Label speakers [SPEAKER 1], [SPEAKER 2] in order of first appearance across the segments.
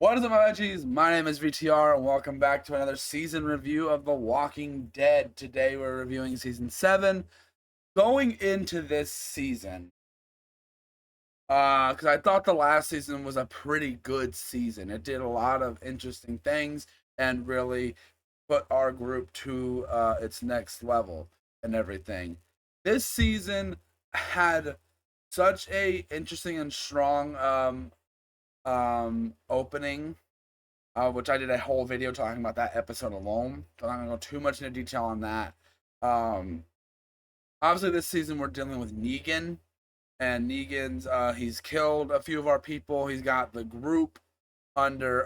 [SPEAKER 1] What is up, my veggies? My name is VTR, and welcome back to another season review of The Walking Dead. Today, we're reviewing season 7. Going into this season, because I thought the last season was a pretty good season. It did a lot of interesting things and really put our group to its next level and everything. This season had such a interesting and strong opening, which I did a whole video talking about that episode alone. So I'm not gonna go too much into detail on that. Um, Obviously, this season we're dealing with Negan, and Negan's he's killed a few of our people. He's got the group under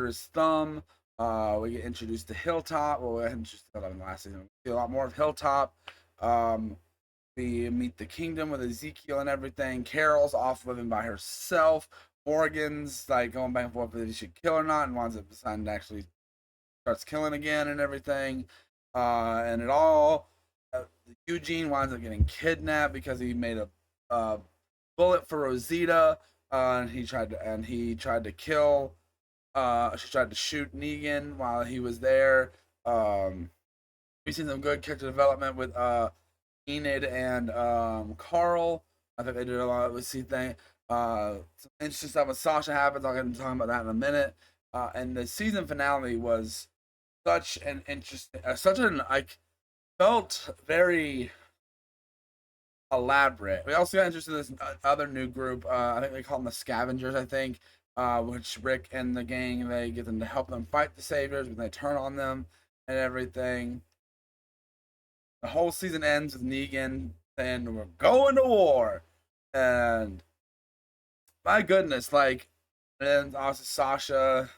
[SPEAKER 1] his thumb. We get introduced to Hilltop. Well, we got introduced to Hilltop in the last season. We see a lot more of Hilltop. Um, we meet the kingdom with Ezekiel and everything. Carol's off living by herself. Morgan's like going back and forth whether he should kill or not, and winds up deciding to actually starts killing again and everything. And it all Eugene winds up getting kidnapped because he made a bullet for Rosita, and he tried to kill. She tried to shoot Negan while he was there. We've seen some good character development with Enid and Carl. I think they did a lot of see thing. Some interesting stuff with Sasha happens. I'll get into talking about that in a minute. And the season finale was such an interesting, like felt very elaborate. We also got interested in this other new group. I think they call them the Scavengers. I think, which Rick and the gang they get them to help them fight the Saviors when they turn on them and everything. The whole season ends with Negan saying we're going to war, and my goodness, like, and also Sasha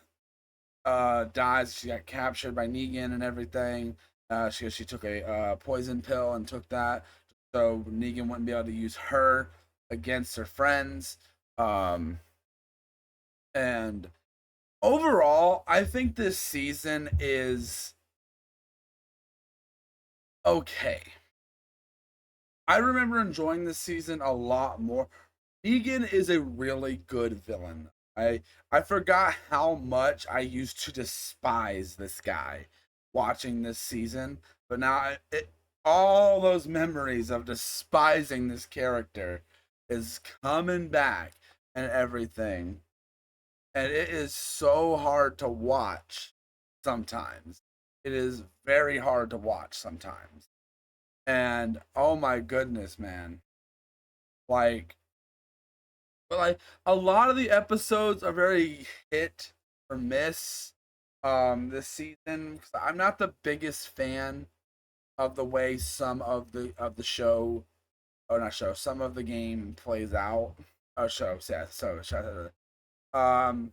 [SPEAKER 1] dies. She got captured by Negan and everything. She took a poison pill and took that, so Negan wouldn't be able to use her against her friends. And overall, I think this season is okay. I remember enjoying this season a lot more. Negan is a really good villain. I forgot how much I used to despise this guy watching this season, but now all those memories of despising this character is coming back and everything. And it is so hard to watch sometimes. It is very hard to watch sometimes. And oh my goodness, man. Like, but like a lot of the episodes are very hit or miss this season. I'm not the biggest fan of the way some of the show, or not show, some of the game plays out. Oh, show, yeah, show. Um,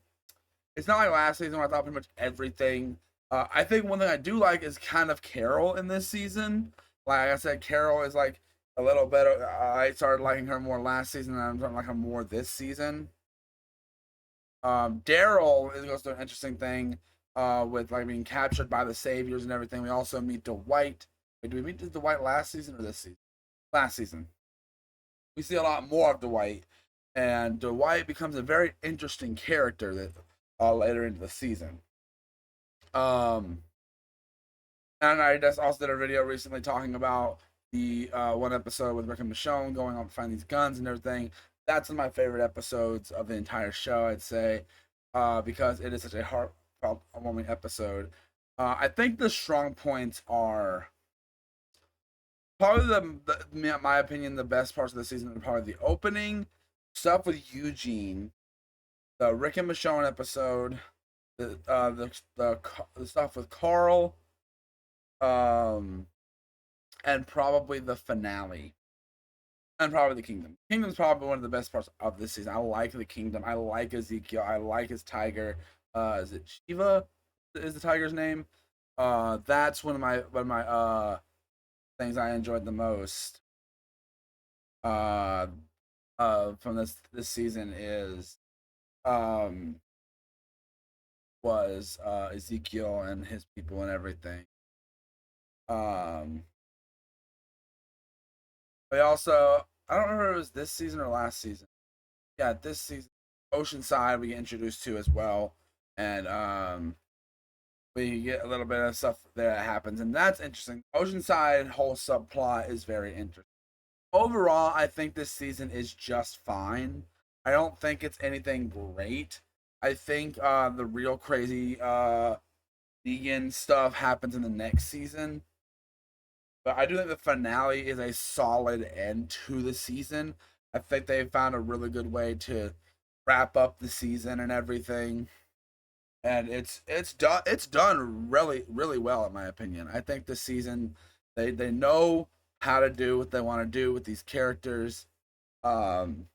[SPEAKER 1] it's not like last season where I thought pretty much everything. I think one thing I do like is kind of Carol in this season. Like I said, Carol is like a little better. I started liking her more last season, and I'm starting to like her more this season. Daryl goes through an interesting thing with like being captured by the Saviors and everything. We also meet Dwight. Wait, did we meet Dwight last season or this season? Last season. We see a lot more of Dwight, and Dwight becomes a very interesting character that later into the season. Um, and I just also did a video recently talking about the one episode with Rick and Michonne going on to find these guns and everything. That's one of my favorite episodes of the entire show, I'd say, because it is such a heartwarming episode. I think the strong points are probably in my opinion, the best parts of the season are probably the opening stuff with Eugene, the Rick and Michonne episode, the stuff with Carl, um, and probably the finale, and probably the kingdom. Kingdom's probably one of the best parts of this season. I like the kingdom. I like Ezekiel. I like his tiger. Is it Shiva? Is the tiger's name? That's one of my things I enjoyed the most. Uh, from this season is um was Ezekiel and his people and everything. Um, we also, I don't remember if it was this season or last season. yeah, this season, Oceanside we get introduced to as well, and we get a little bit of stuff there that happens, and that's interesting. Oceanside whole subplot is very interesting. Overall, I think this season is just fine. I don't think it's anything great. I think the real crazy vegan stuff happens in the next season. But I do think the finale is a solid end to the season. I think they found a really good way to wrap up the season and everything. And it's done really well in my opinion. I think this season they know how to do what they want to do with these characters. Um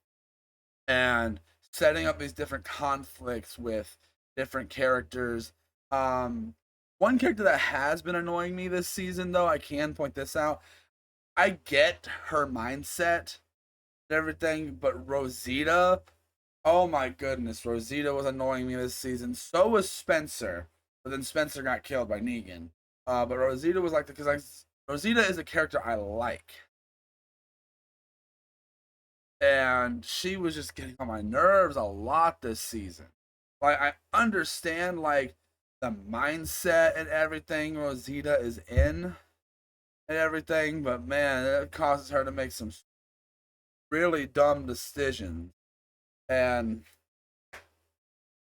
[SPEAKER 1] and setting up these different conflicts with different characters. Um, One character that has been annoying me this season, though, I can point this out. I get her mindset and everything, but Rosita, oh my goodness, Rosita was annoying me this season. So was Spencer, but then Spencer got killed by Negan. But Rosita was like, because Rosita is a character I like, and she was just getting on my nerves a lot this season. Like I understand like the mindset and everything Rosita is in and everything, but man, it causes her to make some really dumb decisions. And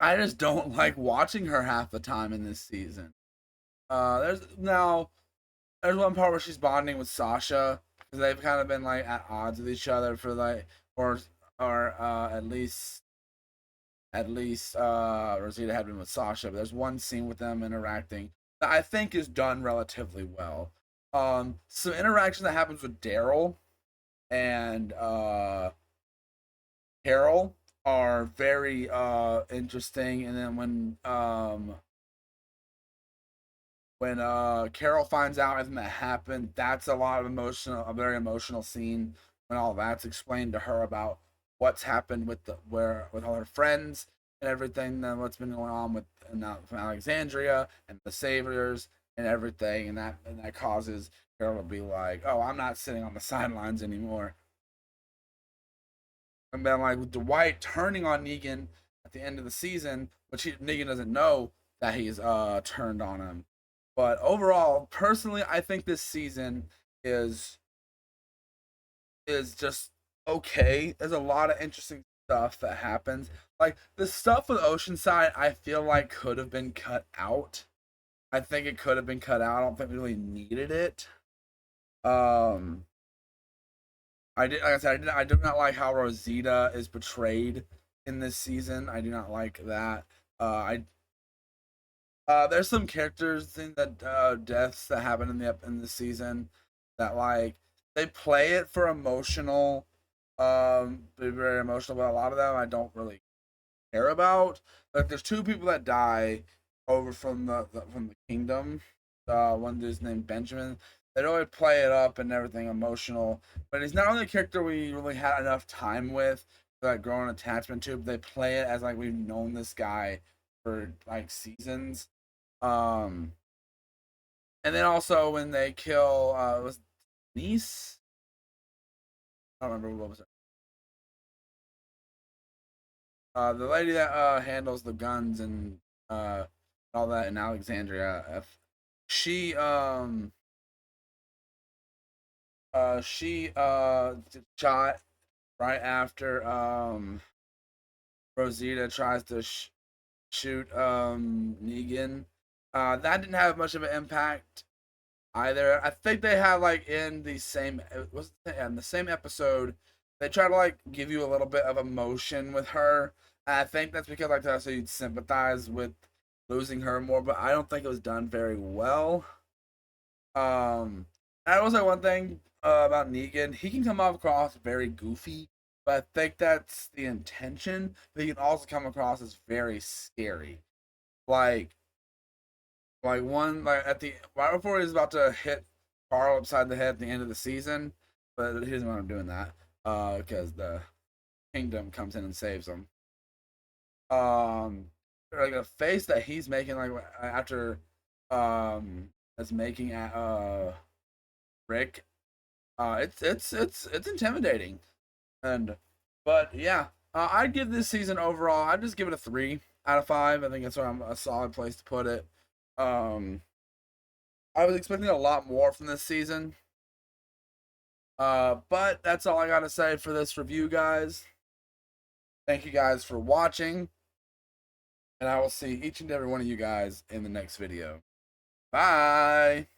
[SPEAKER 1] I just don't like watching her half the time in this season. There's one part where she's bonding with Sasha because they've kind of been like at odds with each other for like or at least Rosita had been with Sasha, but there's one scene with them interacting that I think is done relatively well. Some interaction that happens with Daryl and Carol are very interesting, and then when Carol finds out everything that happened, that's a very emotional scene when all that's explained to her about what's happened with all her friends and everything, then what's been going on with from Alexandria and the Saviors and everything, and that causes Carol to be like, "Oh, I'm not sitting on the sidelines anymore." And then like with Dwight turning on Negan at the end of the season, which Negan doesn't know that he's turned on him. But overall, personally, I think this season is is just okay. There's a lot of interesting stuff that happens. Like the stuff with Oceanside, I feel like could have been cut out. I think it could have been cut out. I don't think we really needed it. Um, like I said, I do not like how Rosita is portrayed in this season. I do not like that. I There's some characters in the deaths that happen in the season that like they play it for emotional, they're very emotional, but a lot of them I don't really care about. Like there's two people that die over from the kingdom. One dude's named Benjamin. They really play it up and everything emotional, but he's not only a character we really had enough time with that growing attachment to. But they play it as like we've known this guy for like seasons. Um, and then also when they kill was niece. I don't remember what was it. The lady that handles the guns and all that in Alexandria. She she shot right after Rosita tries to shoot Negan. That didn't have much of an impact either. I think they had like in the same was in the same episode they try to like give you a little bit of emotion with her. And I think that's because like that's so you'd sympathize with losing her more, but I don't think it was done very well. Um, I will say one thing about Negan. He can come off across very goofy, but I think that's the intention. But he can also come across as very scary. Like one like at the right before he's about to hit Carl upside the head at the end of the season, but he doesn't want him doing that because the kingdom comes in and saves him. Um, like the face that he's making like after that's making at Rick, it's intimidating, and but yeah. I'd give this season overall, I'd just give it a 3 out of 5. I think that's a solid place to put it. I was expecting a lot more from this season. But that's all I got to say for this review, guys. Thank you guys for watching. And I will see each and every one of you guys in the next video. Bye.